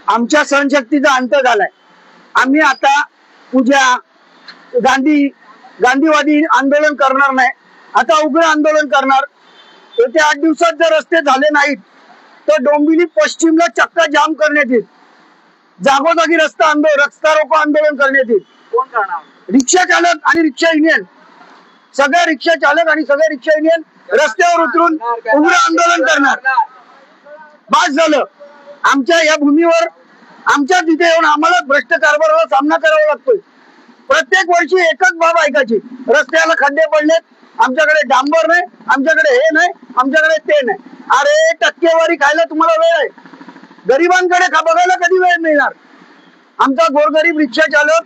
आमच्या सहनशक्तीचा अंत झालाय। आम्ही आता पूजा गांधीवादी आंदोलन करणार नाही, आता उग्र आंदोलन करणार। येत्या 8 दिवसात जर रस्ते झाले नाहीत तर डोंबिवली पश्चिमला चक्का जाम करण्यात येईल, जागोजागी रस्ता रोको आंदोलन करण्यात येईल। कोण करणार? रिक्षा चालक आणि रिक्षा युनियन, सगळे रिक्षा चालक आणि सगळे रिक्षा युनियन रस्त्यावर उतरून उग्र आंदोलन करणार। बस झालं। आमच्या या भूमीवर आमच्या तिथे येऊन आम्हाला भ्रष्ट कारभाराला सामना करावा लागतोय। प्रत्येक वर्षी एकच बाब ऐकायची, रस्त्याला खड्डे पडलेत, आमच्याकडे डांबर नाही, आमच्याकडे हे नाही, आमच्याकडे ते नाही। अरे टक्केवारी खायला तुम्हाला वेळ आहे, गरिबांकडे बघायला कधी वेळ मिळणार? आमचा गोरगरीब रिक्षा चालक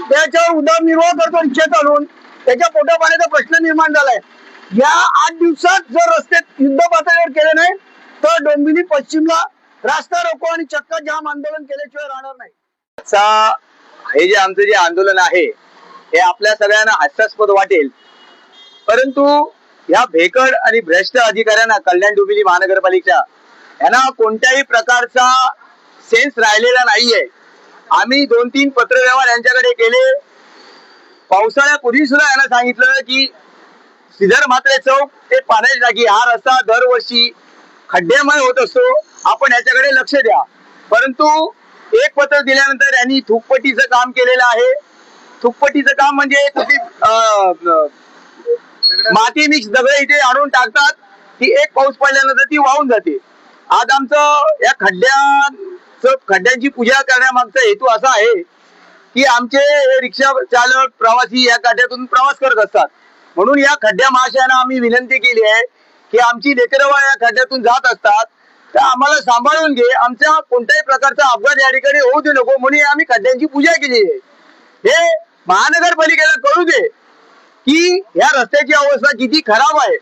त्याच्यावर उदरनिर्वाह करतो रिक्षा चालवून, त्याच्या पोटा पाण्याचा प्रश्न निर्माण झालाय। या 8 दिवसात जर रस्ते युद्ध पातळीवर केले नाही तर डोंबिवली पश्चिमला रास्ता रोको आणि चक्का जाम आंदोलन केल्याशिवाय राहणार नाही। हे जे आमचं जे आंदोलन आहे हे आपल्या सगळ्यांना हास्यास्पद वाटेल, परंतु या भेकड आणि भ्रष्ट अधिकाऱ्यांना कल्याण डोंबिवली महानगरपालिका यांना कोणत्याही प्रकारचा सेन्स राहिलेला नाहीये। आम्ही 2-3 पत्रव्यवहार यांच्याकडे केले। पावसाळ्यापूर्वी सुद्धा यांना सांगितलं की श्रीधर म्हात्रे चौक ते पाण्याची टाकी हा रस्ता दरवर्षी खड्डेमय होत असतो, आपण याच्याकडे लक्ष द्या। परंतु एक पत्र दिल्यानंतर यांनी थुकपट्टीचं काम केलेलं आहे। थुकपट्टीचं काम म्हणजे माती मिक्स दगड इथे आणून टाकतात, ती एक पाऊस पडल्यानंतर ती वाहून जाते। आज आमचं या खड्ड्यांची पूजा करण्यामागचा हेतू असा आहे की आमचे रिक्षा चालक प्रवासी या खड्ड्यातून प्रवास करत असतात, म्हणून या खड्ड्या महाशयांना आम्ही विनंती केली आहे की आमची लेकरं या खड्ड्यातून जात असतात तर आम्हाला सांभाळून घे, आमच्या कोणत्याही प्रकारचा अपघात या ठिकाणी होऊ दे नको, म्हणून आम्ही खड्ड्यांची पूजा केली आहे। हे महानगरपालिकेला कळू दे की या रस्त्याची अवस्था किती खराब आहे।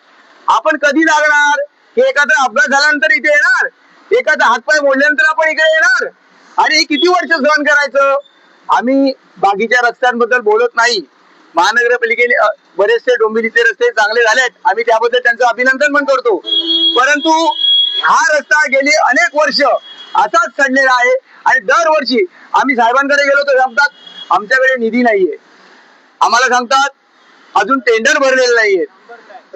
आपण कधी लागणार की एखादा अपघात झाल्यानंतर इथे येणार, एखादा हातपाय मोडल्यानंतर आपण इकडे येणार, आणि हे किती वर्ष सहन करायचं? आम्ही बाकीच्या रस्त्यांबद्दल बोलत नाही, महानगरपालिकेने बरेचसे डोंबिवलीचे रस्ते चांगले झालेत, आम्ही त्याबद्दल त्यांचं अभिनंदन पण करतो। परंतु हा रस्ता गेली अनेक वर्ष असाच सडलेला आहे आणि दरवर्षी आम्ही साहेबांकडे गेलो तर सांगतात आमच्याकडे निधी नाहीये, आम्हाला सांगतात अजून टेंडर भरलेले नाहीये,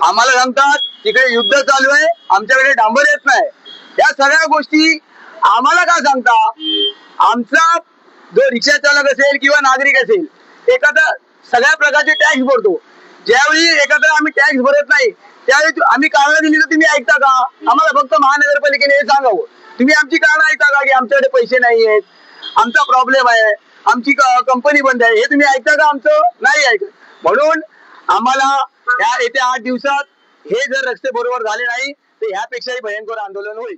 आम्हाला सांगतात तिकडे युद्ध चालू आहे, आमच्याकडे डांबर येत नाही। या सगळ्या गोष्टी आम्हाला का सांगता? आमचा जो रिक्षा चालक असेल किंवा नागरिक असेल, एखादा सगळ्या प्रकारचे टॅक्स भरतो, ज्यावेळी एखादा आम्ही टॅक्स भरत नाही त्यावेळी आम्ही कारणं दिली तर तुम्ही ऐकता का? आम्हाला फक्त महानगरपालिकेने हे सांगावं, तुम्ही आमची कारणं ऐकता का की आमच्याकडे पैसे नाही आहेत, आमचा प्रॉब्लेम आहे, आमची कंपनी बंद आहे, हे तुम्ही ऐकता का? आमचं नाही ऐकत। म्हणून आम्हाला या येत्या 8 दिवसात हे जर रस्ते बरोबर झाले नाही तर ह्यापेक्षाही भयंकर आंदोलन होईल।